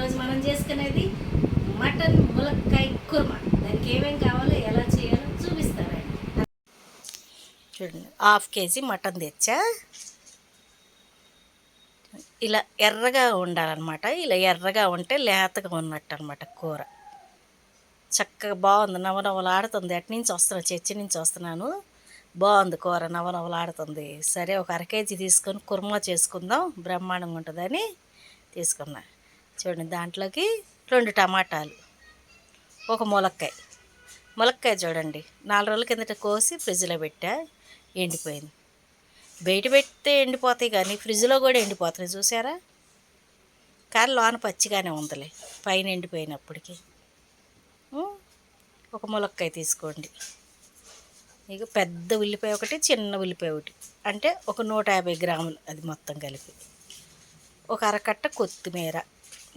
ఈరోజు మనం చేసుకునేది మటన్ ములక్కాయ కుర్మా. దానికి ఏమేమి కావాలో ఎలా చేయాలో చూపిస్తారండి. చూడండి, 1/2 కేజీ మటన్ తెచ్చా. ఇలా ఎర్రగా ఉండాలన్నమాట. ఇలా ఎర్రగా ఉంటే లేతగా ఉన్నట్టు అనమాట కూర. చక్కగా బాగుంది, నవనవలాడుతుంది. అటు నుంచి వస్తున్నాను, చర్చి నుంచి వస్తున్నాను. బాగుంది కూర, నవనవలాడుతుంది. సరే, ఒక 1/2 కేజీ తీసుకొని కుర్మా చేసుకుందాం, బ్రహ్మాండంగా ఉంటుందని తీసుకున్నా. చూడండి, దాంట్లోకి 2 టమాటాలు, ఒక ములక్కాయ చూడండి, 4 రోజుల కిందట కోసి ఫ్రిడ్జ్లో పెట్టా, ఎండిపోయింది. బయట పెడితే ఎండిపోతాయి కానీ ఫ్రిడ్జ్లో కూడా ఎండిపోతాయి, చూసారా? కానీ లోన పచ్చిగానే ఉందిలే, పైన ఎండిపోయినప్పటికీ. ఒక ములక్కాయ తీసుకోండి. ఇక పెద్ద ఉల్లిపాయ ఒకటి, చిన్న ఉల్లిపాయ ఒకటి, అంటే ఒక 150 గ్రాములు, అది మొత్తం కలిపి. ఒక అరకట్ట కొత్తిమీర,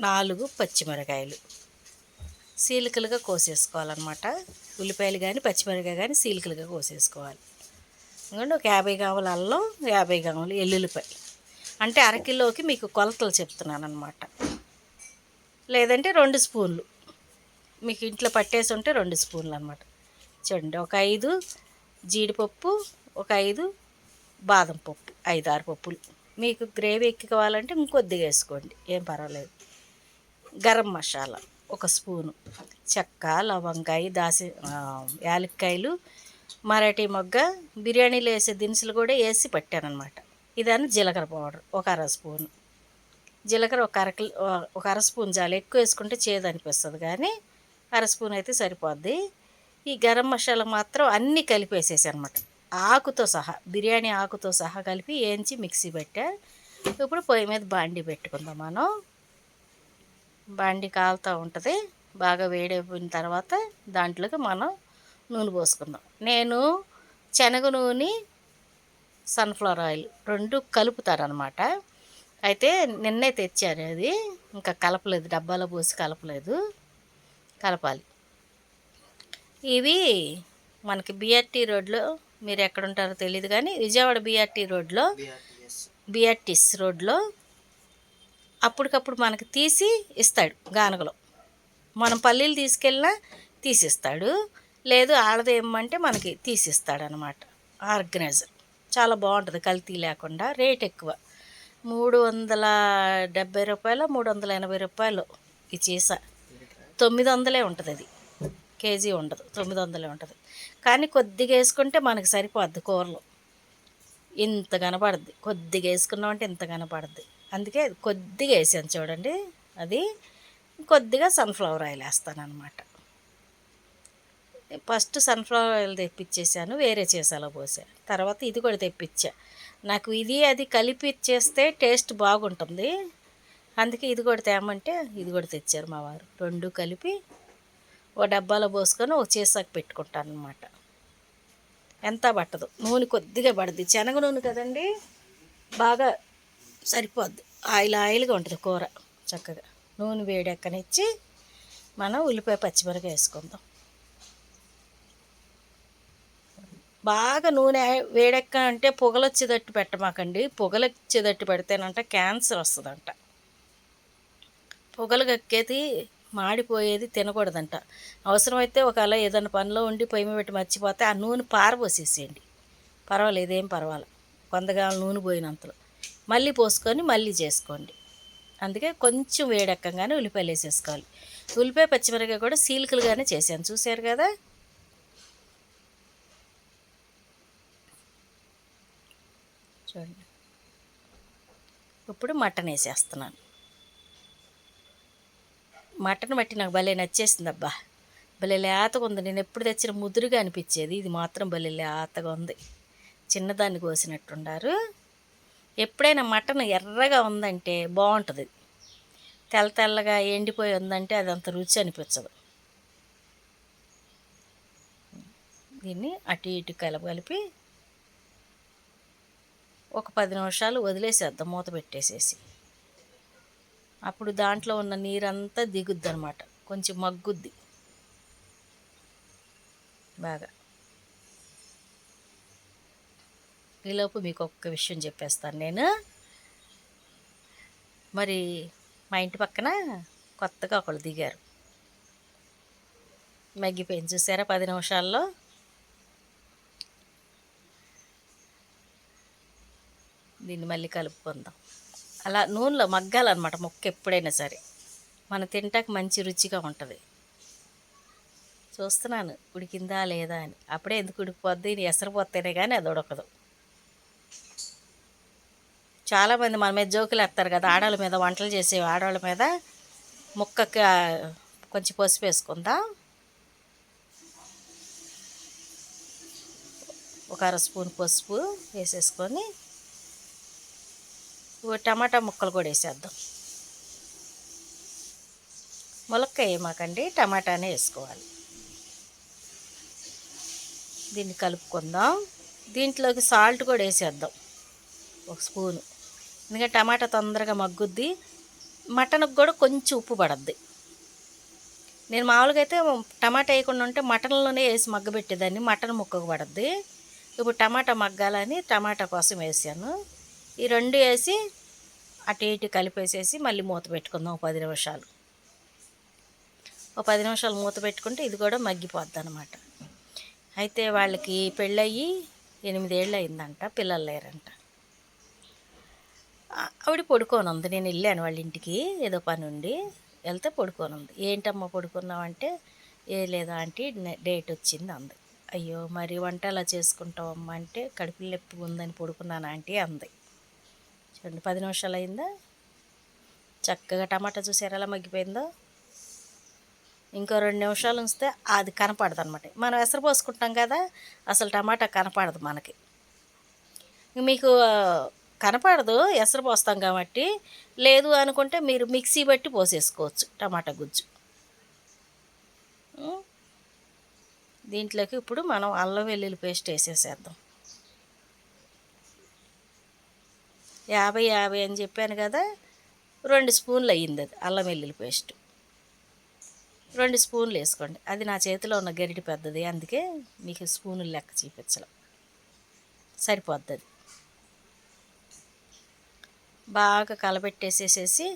4 పచ్చిమిరకాయలు సీలికలుగా కోసేసుకోవాలన్నమాట. ఉల్లిపాయలు కానీ పచ్చిమిరకాయ కానీ సీలికలుగా కోసేసుకోవాలి. ఎందుకంటే ఒక 50 గ్రాముల అల్లం, 50 గ్రాములు ఎల్లుల్లిపాయ, అంటే అరకిలోకి మీకు కొలతలు చెప్తున్నాను అనమాట. లేదంటే 2 స్పూన్లు, మీకు ఇంట్లో పట్టేసి ఉంటే 2 స్పూన్లు అనమాట. చూడండి, ఒక 5 జీడిపప్పు, ఒక 5 బాదం పప్పు, 5-6 పప్పులు. మీకు గ్రేవీ ఎక్కువ కావాలంటే ఇంకొద్దిగా వేసుకోండి, ఏం పర్వాలేదు. గరం మసాలా 1 స్పూను, చెక్క, లవంగాయ, యాలక్కాయలు, మరాఠీ మొగ్గ, బిర్యానీలో వేసే దినుసులు కూడా వేసి పట్టానమాట. ఇదాన్ని జీలకర్ర పౌడర్ ఒక 1/2 స్పూను. జీలకర్ర ఒక అర స్పూన్ చాలు, ఎక్కువ వేసుకుంటే చేదు అనిపిస్తుంది, కానీ 1/2 స్పూన్ అయితే సరిపోద్ది. ఈ గరం మసాలా మాత్రం అన్నీ కలిపేసేసి అనమాట, ఆకుతో సహా, బిర్యానీ ఆకుతో సహా కలిపి వేయించి మిక్సీ పెట్టా. ఇప్పుడు పొయ్యి మీద బాండీ పెట్టుకుందాం మనం. బాండీ కాలుతూ ఉంటుంది, బాగా వేడైపోయిన తర్వాత దాంట్లోకి మనం నూనె పోసుకుందాం. నేను శనగ నూనె, సన్ఫ్లవర్ ఆయిల్ 2 కలుపుతారనమాట. అయితే నిన్నే తెచ్చాను, అది ఇంకా కలపలేదు, డబ్బాలో పోసి కలపలేదు, కలపాలి. ఇవి మనకి బిఆర్టీ రోడ్లో, మీరు ఎక్కడుంటారో తెలియదు కానీ విజయవాడ బిఆర్టీస్ రోడ్లో అప్పటికప్పుడు మనకి తీసి ఇస్తాడు గానుగలో. మనం పల్లీలు తీసుకెళ్ళినా తీసిస్తాడు, లేదు ఆడది ఏమంటే మనకి తీసిస్తాడు అనమాట. ఆర్గనైజర్ చాలా బాగుంటుంది, కల్తీ లేకుండా. రేట్ ఎక్కువ, 370 రూపాయలు, 380 రూపాయలు ఈ చీస. 900 ఉంటుంది, అది కేజీ ఉండదు, 900 ఉంటుంది. కానీ కొద్దిగా వేసుకుంటే మనకి సరిపోద్ది కూరలో, ఇంత కనపడుద్ది. కొద్దిగా వేసుకున్నామంటే ఇంత కనపడుద్ది, అందుకే కొద్దిగా వేసాను చూడండి. అది కొద్దిగా సన్ఫ్లవర్ ఆయిల్ వేస్తాను అనమాట. ఫస్ట్ సన్ఫ్లవర్ ఆయిల్ తెప్పించేసాను, వేరే చేసాలో పోసా. తర్వాత ఇది కూడా తెప్పించా. నాకు ఇది అది కలిపి చేస్తే టేస్ట్ బాగుంటుంది, అందుకే ఇది కూడా తేమంటే ఇది కూడా తెచ్చారు మా వారు. 2 కలిపి ఓ డబ్బాలో పోసుకొని ఒక చీసాకు పెట్టుకుంటాను అనమాట. ఎంత పట్టదు, నూనె కొద్దిగా పడుద్ది, శనగ నూనె కదండి, బాగా సరిపోద్ది. ఆయిల్గా ఉంటుంది కూర. చక్కగా నూనె వేడెక్కనిచ్చి మనం ఉల్లిపాయ పచ్చిమిరపకాయ వేసుకుందాం. బాగా నూనె వేడెక్క అంటే పొగలొచ్చేటట్టు పెట్టమాకండి, పొగలొచ్చేటట్టు పెడితేనంట క్యాన్సర్ వస్తుందంట. పొగలు కక్కేది, మాడిపోయేది తినకూడదంట. అవసరమైతే ఒకవేళ ఏదైనా పనిలో ఉండి పొయ్యి మీద పెట్టి మర్చిపోతే ఆ నూనె పారబోసేసేయండి, పర్వాలేదు, ఏం పర్వాలేదు. కొందగా నూనె పోయినంతలో మళ్ళీ పోసుకొని మళ్ళీ చేసుకోండి. అందుకే కొంచెం వేడెక్కగానే ఉల్లిపాయలు వేసేసుకోవాలి. ఉల్లిపాయ పచ్చిమిరపకాయ కూడా సీలికలుగానే చేశాను, చూశారు కదా. చూడండి, ఇప్పుడు మటన్ వేసేస్తున్నాను. మటన్ బట్టి నాకు భలే నచ్చేసింది, అబ్బా భలే లేతగా ఉంది. నేను ఎప్పుడు తెచ్చిన ముదురుగా అనిపించేది, ఇది మాత్రం భలే లేతగా ఉంది, చిన్నదాన్ని కోసినట్టుండారు. ఎప్పుడైనా మటన్ ఎర్రగా ఉందంటే బాగుంటుంది, తెల్లగా ఎండిపోయి ఉందంటే అది అంత రుచి అనిపించదు. దీన్ని అటు ఇటు కలిపి ఒక 10 నిమిషాలు వదిలేసేద్దాం, మూత పెట్టేసేసి. అప్పుడు దాంట్లో ఉన్న నీరంతా దిగుద్ది అనమాట, కొంచెం మగ్గుద్ది బాగా. ఈలోపు మీకు ఒక్క విషయం చెప్పేస్తాను నేను. మరి మా ఇంటి పక్కన కొత్తగా ఒకళ్ళు దిగారు. మగ్గిపోయింది చూసారా 10 నిమిషాల్లో. దీన్ని మళ్ళీ కలుపుకుందాం. అలా నూనెలో మగ్గాలన్నమాట ముక్క ఎప్పుడైనా సరే. మనం తింటాక మంచి రుచిగా ఉంటుంది. చూస్తున్నాను ఉడికిందా లేదా అని. అప్పుడే ఎందుకు ఉడికిపోద్ది, ఎసరిపోతేనే కానీ అది ఉడకదు. చాలామంది మన మీద జోకులు వేస్తారు కదా, ఆడవాళ్ళ మీద, వంటలు చేసే ఆడవాళ్ళ మీద. ముక్కకి కొంచెం పసుపు వేసుకుందాం. ఒక 1/2 స్పూన్ పసుపు వేసేసుకొని టమాటా ముక్కలు కూడా వేసేద్దాం. ములక్కాయ వేయమాకండి, టమాటానే వేసుకోవాలి. దీన్ని కలుపుకుందాం. దీంట్లోకి సాల్ట్ కూడా వేసేద్దాం 1 స్పూను. ఎందుకంటే టమాటా తొందరగా మగ్గుద్ది. మటన్కి కూడా కొంచెం ఉప్పు పడద్ది. నేను మామూలుగా అయితే టమాటా వేయకుండా ఉంటే మటన్లోనే వేసి మగ్గబెట్టేదాన్ని, మటన్ ముక్కకు పడద్ది. ఇప్పుడు టమాటా మగ్గాలని టమాటా కోసం వేసాను. ఈ 2 వేసి అటు ఇటు కలిపేసేసి మళ్ళీ మూత పెట్టుకుందాం 10 నిమిషాలు. 10 నిమిషాలు మూత పెట్టుకుంటే ఇది కూడా మగ్గిపోద్ది అనమాట. అయితే వాళ్ళకి పెళ్ళయ్యి 8 ఏళ్ళు అయిందంట, పిల్లలు లేరంట. ఆవిడ పడుకోనుంది. నేను వెళ్ళాను వాళ్ళ ఇంటికి, ఏదో పని ఉండి వెళ్తే పడుకోనుంది. ఏంటమ్మా పడుకున్నావంటే, ఏ లేదా ఆంటీ డేట్ వచ్చింది అంది. అయ్యో మరి వంట ఎలా చేసుకుంటావమ్మా అంటే, కడుపులో నొప్పి ఉందని పడుకున్నాను ఆంటీ అంది. చూడండి 10 నిమిషాలు అయిందా, చక్కగా టమాటా చూసారు ఎలా మగ్గిపోయిందో. ఇంకో 2 నిమిషాలు ఉంచితే అది కనపడదు అనమాట. మనం ఎసరు పోసుకుంటాం కదా, అసలు టమాటా కనపడదు మనకి. మీకు కనపడదు ఎసరు పోస్తాం కాబట్టి. లేదు అనుకుంటే మీరు మిక్సీ బట్టి పోసేసుకోవచ్చు టమాటా గుజ్జు. దీంట్లోకి ఇప్పుడు మనం అల్లం వెల్లుల్లి పేస్ట్ వేసేసేద్దాం. 50 అని చెప్పాను కదా, 2 స్పూన్లు అయ్యింది అది అల్లం వెల్లుల్లి పేస్ట్. 2 స్పూన్లు వేసుకోండి. అది నా చేతిలో ఉన్న గరిటె పెద్దది, అందుకే మీకు స్పూనులు లెక్క చూపించడం. సరిపోద్ది అది. బాగా కలబెట్టేసేసేసి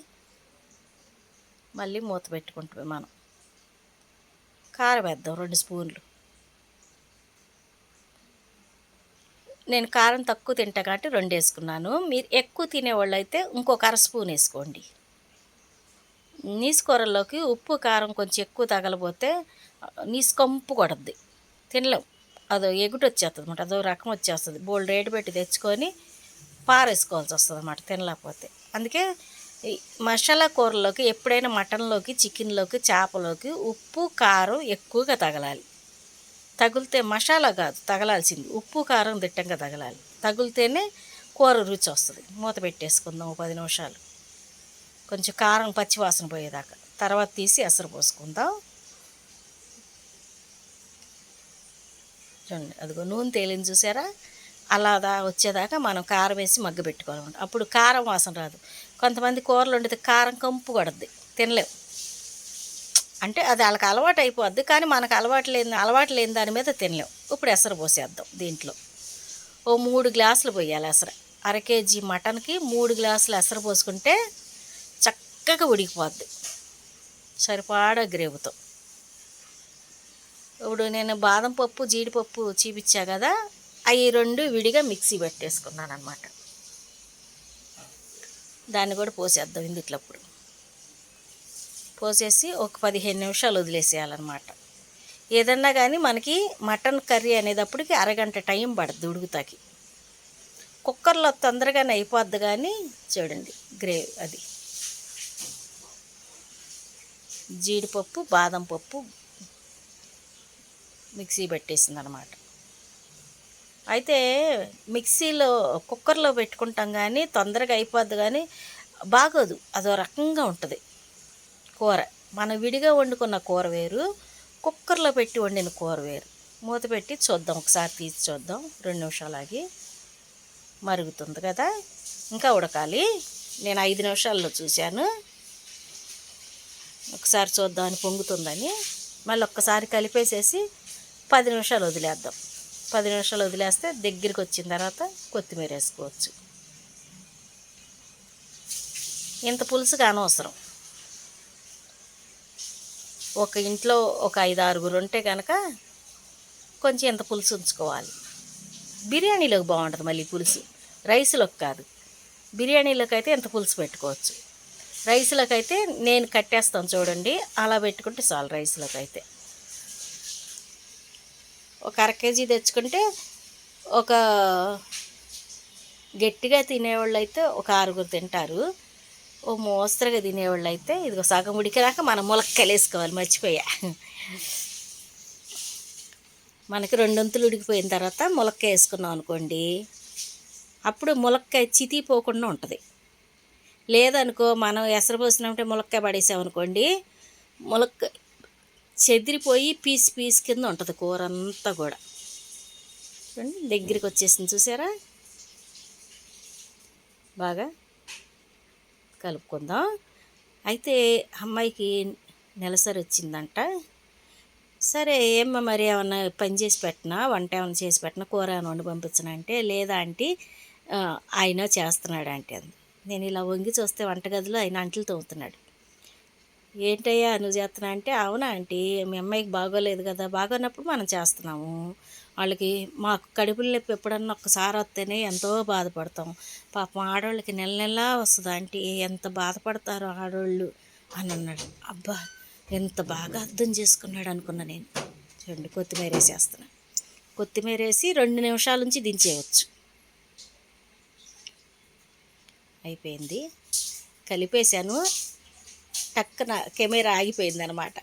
మళ్ళీ మూత పెట్టుకుంటాం మనం. కారం వేద్దాం 2 స్పూన్లు. నేను కారం తక్కువ తింటా కాబట్టి 2 వేసుకున్నాను. మీరు ఎక్కువ తినేవాళ్ళు అయితే ఇంకొక 1/2 స్పూన్ వేసుకోండి. నీసు కూరల్లోకి ఉప్పు కారం కొంచెం ఎక్కువ తగలబోతే నీసు కంపు కొడద్ది, తినలేం. అదో ఎగుటు వచ్చేస్తుంది అనమాట, అదో రకం వచ్చేస్తుంది. బోల్డ్ రేటు పెట్టి తెచ్చుకొని పారేసుకోవాల్సి వస్తుంది అన్నమాట తినలేకపోతే. అందుకే ఈ మసాలా కూరలోకి ఎప్పుడైనా మటన్లోకి, చికెన్లోకి, చేపలోకి ఉప్పు కారం ఎక్కువగా తగలాలి. తగిలితే మసాలా కాదు తగలాల్సింది, ఉప్పు కారం దిట్టంగా తగలాలి. తగిలితేనే కూర రుచి వస్తుంది. మూత పెట్టేసుకుందాం 10 నిమిషాలు, కొంచెం కారం పచ్చివాసన పోయేదాకా. తర్వాత తీసి ఎసరు పోసుకుందాం. చూడండి అదిగో నూనె తేలింది చూసారా, అలా వచ్చేదాకా మనం కారం వేసి మగ్గబెట్టుకోవాలన్నమాట. అప్పుడు కారం వాసన రాదు. కొంతమంది కూరలు వండితే కారం కంపు కొడద్ది, తినలేం. అంటే అది వాళ్ళకి అలవాటు అయిపోద్ది, కానీ మనకు అలవాటు లేని దాని మీద తినలేం. ఇప్పుడు ఎసరు పోసేద్దాం. దీంట్లో 3 గ్లాసులు పోయాలి ఎసరు. 1/2 కేజీ మటన్కి 3 గ్లాసులు ఎసరు పోసుకుంటే చక్కగా ఉడికిపోద్ది సరిపాడా గ్రేవ్తో. ఇప్పుడు నేను బాదం పప్పు, జీడిపప్పు చూపించా కదా, అవి 2 విడిగా మిక్సీ పెట్టేసుకున్నాను అనమాట. దాన్ని కూడా పోసేద్దాం ఇందుట్లో. ఇప్పుడు పోసేసి ఒక 15 నిమిషాలు వదిలేసేయాలన్నమాట. ఏదన్నా కానీ మనకి మటన్ కర్రీ అనేటప్పటికి అరగంట టైం పడుతుంది ఉడుకుతాకి. కుక్కర్లో తొందరగానే అయిపోద్ది, కానీ చూడండి గ్రేవీ అది జీడిపప్పు, బాదం పప్పు మిక్సీ పెట్టేసింది అనమాట. అయితే మిక్సీలో కుక్కర్లో పెట్టుకుంటాం కానీ తొందరగా అయిపోద్ది, కానీ బాగోదు, అదో రకంగా ఉంటుంది కూర. మనం విడిగా వండుకున్న కూర వేరు, కుక్కర్లో పెట్టి వండిన కూర వేరు. మూత పెట్టి చూద్దాం, ఒకసారి తీసి చూద్దాం. 2 నిమిషాలు ఆగి మరుగుతుంది కదా, ఇంకా ఉడకాలి. నేను 5 నిమిషాల్లో చూశాను. ఒకసారి చూద్దామని పొంగుతుందని మళ్ళీ ఒక్కసారి కలిపేసేసి 10 నిమిషాలు వదిలేద్దాం. 10 నిమిషాలు వదిలేస్తే దగ్గరికి వచ్చిన తర్వాత కొత్తిమీర వేసుకోవచ్చు. ఇంత పులుసుగా అనవసరం. ఒక ఇంట్లో ఒక 5-6 ఉంటే కనుక కొంచెం ఇంత పులుసు ఉంచుకోవాలి. బిర్యానీలోకి బాగుంటుంది మళ్ళీ పులుసు, రైస్లోకి కాదు. బిర్యానీలోకి అయితే ఇంత పులుసు పెట్టుకోవచ్చు. రైస్లోకి అయితే నేను కట్టేస్తాను చూడండి, అలా పెట్టుకుంటే చాలు. రైస్లోకి అయితే ఒక 1/2 కేజీ తెచ్చుకుంటే ఒక గట్టిగా తినేవాళ్ళు అయితే ఒక 6 తింటారు. ఓ మోస్తరుగా తినేవాళ్ళు అయితే ఇదిగో సగం ఉడికేదాకా మనం ములక్కాయలు వేసుకోవాలి, మర్చిపోయా. మనకి 2 వంతులు ఉడికిపోయిన తర్వాత ములక్కాయ వేసుకున్నాం అనుకోండి, అప్పుడు ములక్కాయ చితిపోకుండా ఉంటుంది. లేదనుకో మనం ఎసరు పోసినట్టే ములక్కాయ పడేసామనుకోండి, ములక్కాయ చెదిరిపోయి పీస్ పీస్ కింద ఉంటుంది కూర అంతా కూడా. చూడండి దగ్గరికి వచ్చేసింది, చూసారా? బాగా కలుపుకుందాం. అయితే అమ్మాయికి నెలసరి వచ్చిందంట. సరే ఏమ్మా మరి ఏమన్నా పని చేసి పెట్టినా, వంట ఏమైనా చేసి పెట్టినా, కూర ఏమైనా వండి పంపించిన అంటే, లేదా ఆంటీ ఆయన చేస్తున్నాడు ఆంటీ అంది. నేను ఇలా వంగి చూస్తే వంటగదిలో ఆయన అంట్లు తోముతున్నాడు. ఏంటయ్యా నువ్వు చేస్తున్నా అంటే, అవునా ఆంటీ మీ అమ్మాయికి బాగోలేదు కదా, బాగోనప్పుడు మనం చేస్తున్నాము. వాళ్ళకి మాకు కడుపులో నొప్పి ఎప్పుడన్నా ఒక్కసారి వస్తేనే ఎంతో బాధపడతాం. పాపం ఆడవాళ్ళకి నెల నెలా వస్తుంది ఆంటీ, ఎంత బాధపడతారో ఆడవాళ్ళు అని అన్నాడు. అబ్బా ఎంత బాగా అర్థం చేసుకున్నాడు అనుకున్నా నేను. చూడండి కొత్తిమీర వేసేస్తున్నాను. కొత్తిమీర వేసి 2 నిమిషాల నుంచి దించేయవచ్చు. అయిపోయింది, కలిపేశాను. టక్కున కెమెరా ఆగిపోయింది అనమాట.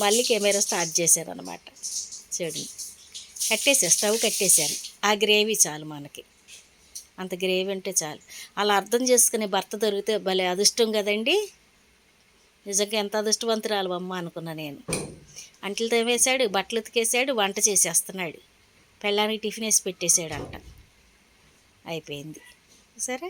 మళ్ళీ కెమెరా స్టార్ట్ చేశాను అనమాట. చూడండి స్టవ్ కట్టేశాను. ఆ గ్రేవీ చాలు మనకి, అంత గ్రేవీ ఉంటే చాలు. అలా అర్థం చేసుకునే భర్త దొరికితే భలే అదృష్టం కదండి. నిజంగా ఎంత అదృష్టవంతురాలు అమ్మ అనుకున్నా నేను. అంట్లు తోమేశాడు, బట్టలు ఉతికేసాడు, వంట చేసేస్తున్నాడు, పెళ్ళానికి టిఫిన్ వేసి పెట్టేశాడంట. అయిపోయింది సరే.